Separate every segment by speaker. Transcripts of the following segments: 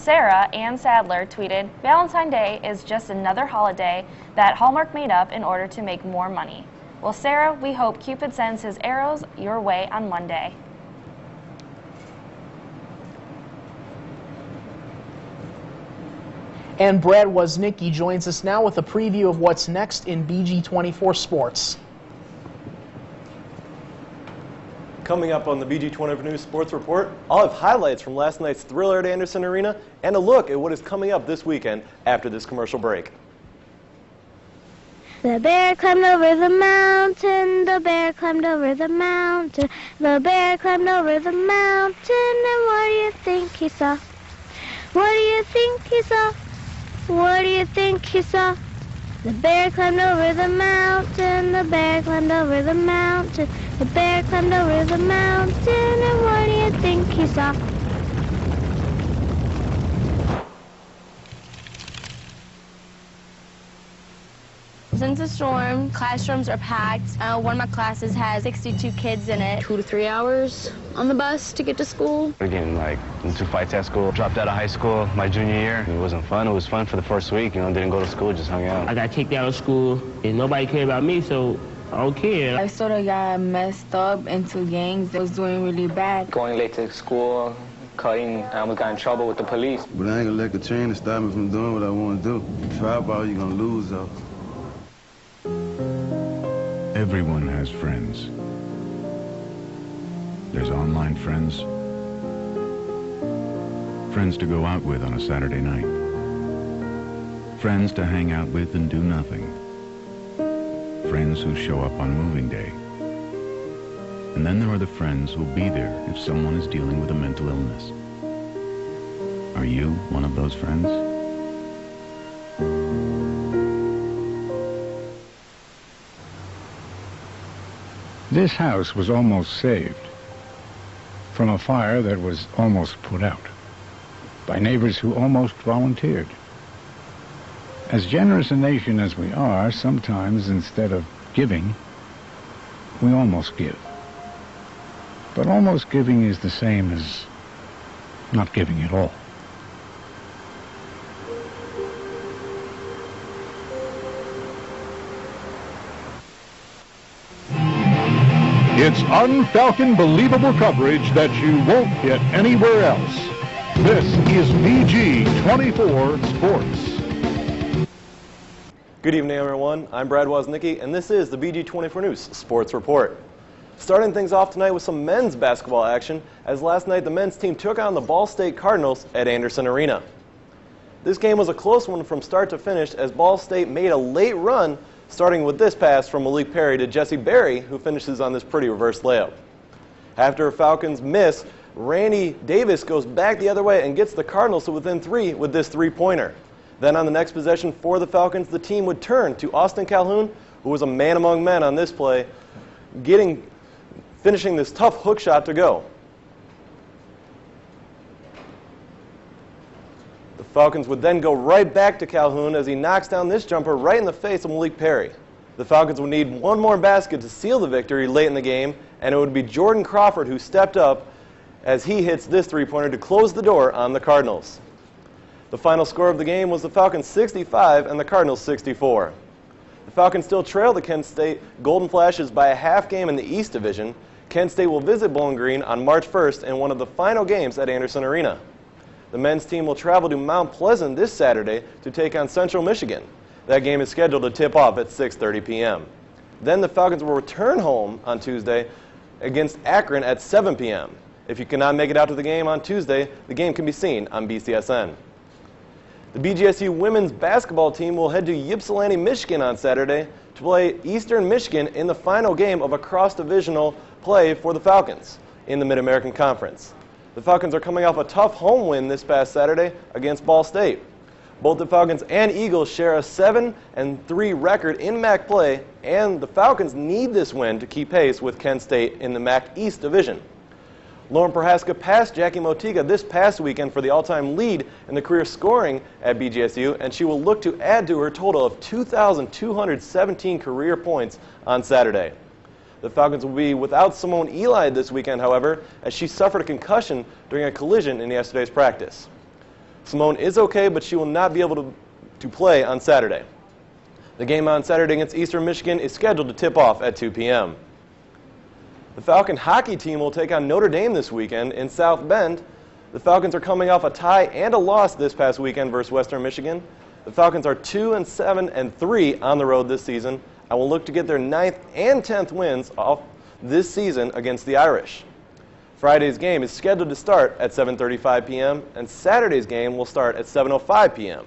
Speaker 1: Sarah Ann Sadler tweeted, "Valentine's Day is just another holiday that Hallmark made up in order to make more money." Well, Sarah, we hope Cupid sends his arrows your way on Monday.
Speaker 2: And Brad Woznicki joins us now with a preview of what's next in BG24 Sports.
Speaker 3: Coming up on the BG24 News Sports Report, I'll have highlights from last night's thriller at Anderson Arena and a look at what is coming up this weekend after this commercial break.
Speaker 4: The bear climbed over the mountain, the bear climbed over the mountain, the bear climbed over the mountain, and what do you think he saw? What do you think he saw? What do you think he saw? The bear climbed over the mountain, the bear climbed over the mountain, the bear climbed over the mountain, and what do you think he saw?
Speaker 5: Since the storm, classrooms are packed. One of my classes has 62 kids in it. 2 to 3 hours on the bus to get to school.
Speaker 6: We're getting like into fights at school. Dropped out of high school my junior year. It wasn't fun. It was fun for the first week. Didn't go to school, just hung out.
Speaker 7: I got kicked out of school and nobody cared about me, so I don't care.
Speaker 8: I sort of got messed up into gangs. I was doing really bad.
Speaker 9: Going late to school, cutting, I almost got in trouble with the police.
Speaker 10: But I ain't gonna let the chain stop me from doing what I want to do. Try ball, you're gonna lose though.
Speaker 11: Everyone has friends. There's online friends, friends to go out with on a Saturday night, friends to hang out with and do nothing, friends who show up on moving day. And then there are the friends who'll be there if someone is dealing with a mental illness. Are you one of those friends?
Speaker 12: This house was almost saved from a fire that was almost put out by neighbors who almost volunteered. As generous a nation as we are, sometimes instead of giving, we almost give. But almost giving is the same as not giving at all.
Speaker 13: It's un-Falcon believable coverage that you won't get anywhere else. This is BG24 Sports.
Speaker 3: Good evening, everyone. I'm Brad Woznicki, and this is the BG24 News Sports Report. Starting things off tonight with some men's basketball action, as last night the men's team took on the Ball State Cardinals at Anderson Arena. This game was a close one from start to finish as Ball State made a late run, starting with this pass from Malik Perry to Jesse Berry, who finishes on this pretty reverse layup. After a Falcons miss, Randy Davis goes back the other way and gets the Cardinals to within 3 with this three-pointer. Then on the next possession for the Falcons, the team would turn to Austin Calhoun, who was a man among men on this play, finishing this tough hook shot to go. The Falcons would then go right back to Calhoun as he knocks down this jumper right in the face of Malik Perry. The Falcons would need one more basket to seal the victory late in the game, and it would be Jordan Crawford who stepped up as he hits this three-pointer to close the door on the Cardinals. The final score of the game was the Falcons 65 and the Cardinals 64. The Falcons still trail the Kent State Golden Flashes by a half game in the East Division. Kent State will visit Bowling Green on March 1st in one of the final games at Anderson Arena. The men's team will travel to Mount Pleasant this Saturday to take on Central Michigan. That game is scheduled to tip off at 6:30 p.m. Then the Falcons will return home on Tuesday against Akron at 7 p.m. If you cannot make it out to the game on Tuesday, the game can be seen on BCSN. The BGSU women's basketball team will head to Ypsilanti, Michigan on Saturday to play Eastern Michigan in the final game of a cross-divisional play for the Falcons in the Mid-American Conference. The Falcons are coming off a tough home win this past Saturday against Ball State. Both the Falcons and Eagles share a 7-3 record in MAC play, and the Falcons need this win to keep pace with Kent State in the MAC East Division. Lauren Prohaska passed Jackie Motiga this past weekend for the all-time lead in the career scoring at BGSU, and she will look to add to her total of 2,217 career points on Saturday. The Falcons will be without Simone Eli this weekend, however, as she suffered a concussion during a collision in yesterday's practice. Simone is okay, but she will not be able to play on Saturday. The game on Saturday against Eastern Michigan is scheduled to tip off at 2 p.m. The Falcon hockey team will take on Notre Dame this weekend in South Bend. The Falcons are coming off a tie and a loss this past weekend versus Western Michigan. The Falcons are 2-7-3 on the road this season and will look to get their 9th and 10th wins off this season against the Irish. Friday's game is scheduled to start at 7:35 p.m. and Saturday's game will start at 7:05 p.m.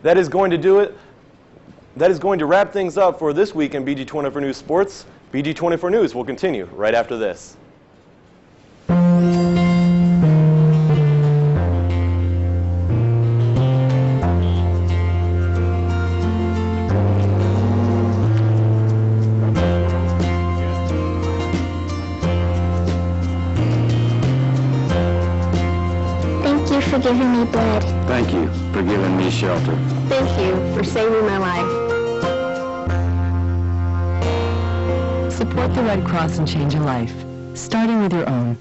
Speaker 3: That is going to do it. That is going to wrap things up for this week in BG24 News Sports. BG24 News will continue right after this.
Speaker 4: Thank you for giving me bread.
Speaker 10: Thank you for giving me shelter.
Speaker 5: Thank you for saving my life.
Speaker 14: Support the Red Cross and change a life, starting with your own.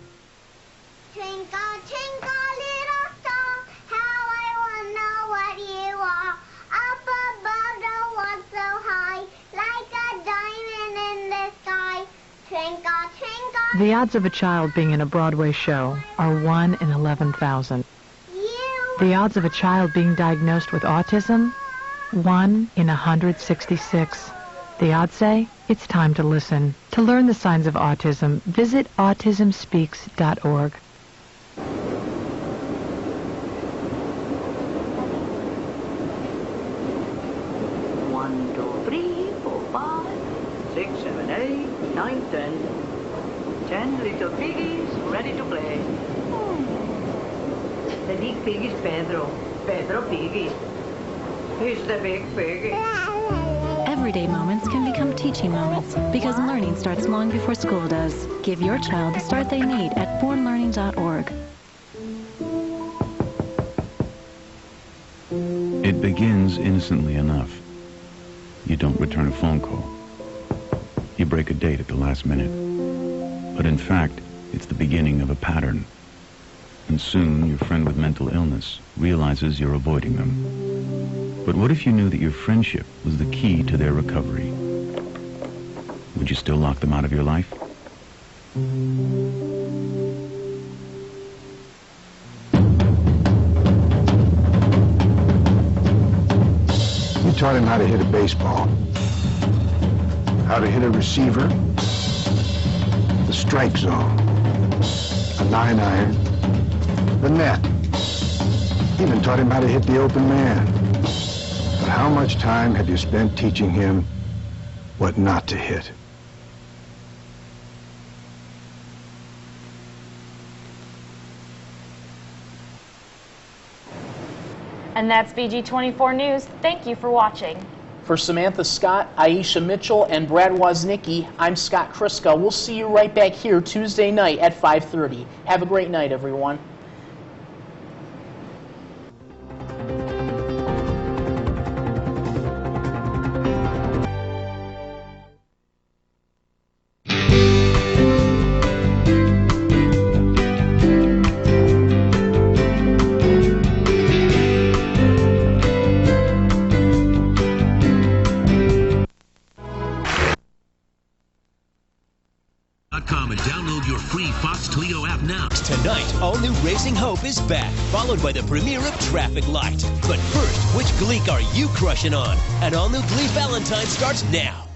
Speaker 4: Twinkle, twinkle, little star, how I wanna know what you are. Up above the world so high, like a diamond in the sky. Twinkle, twinkle.
Speaker 14: The odds of a child being in a Broadway show are 1 in 11,000. The odds of a child being diagnosed with autism, 1 in 166. The odds say it's time to listen. To learn the signs of autism, visit autismspeaks.org.
Speaker 15: One, 2, 3, 4, 5, 6, 7, 8, 9, 10. 10 little piggies ready to play. The big pig is Pedro. Pedro Piggy. He's the big piggy.
Speaker 16: Everyday moments can become teaching moments because learning starts long before school does. Give your child the start they need at bornlearning.org.
Speaker 11: It begins innocently enough. You don't return a phone call. You break a date at the last minute. But in fact, it's the beginning of a pattern. And soon, your friend with mental illness realizes you're avoiding them. But what if you knew that your friendship was the key to their recovery? Would you still lock them out of your life?
Speaker 12: You taught him how to hit a baseball, how to hit a receiver, the strike zone, a 9-iron, the net. Even taught him how to hit the open man. But how much time have you spent teaching him what not to hit?
Speaker 1: And that's BG24 News. Thank you for watching.
Speaker 2: For Samantha Scott, Aisha Mitchell, and Brad Woznicki, I'm Scott Kriska. We'll see you right back here Tuesday night at 5:30. Have a great night, everyone.
Speaker 17: And download your free Fox Clio app now.
Speaker 18: Tonight, all new Racing Hope is back, followed by the premiere of Traffic Light. But first, which Gleek are you crushing on? An all new Glee Valentine starts now.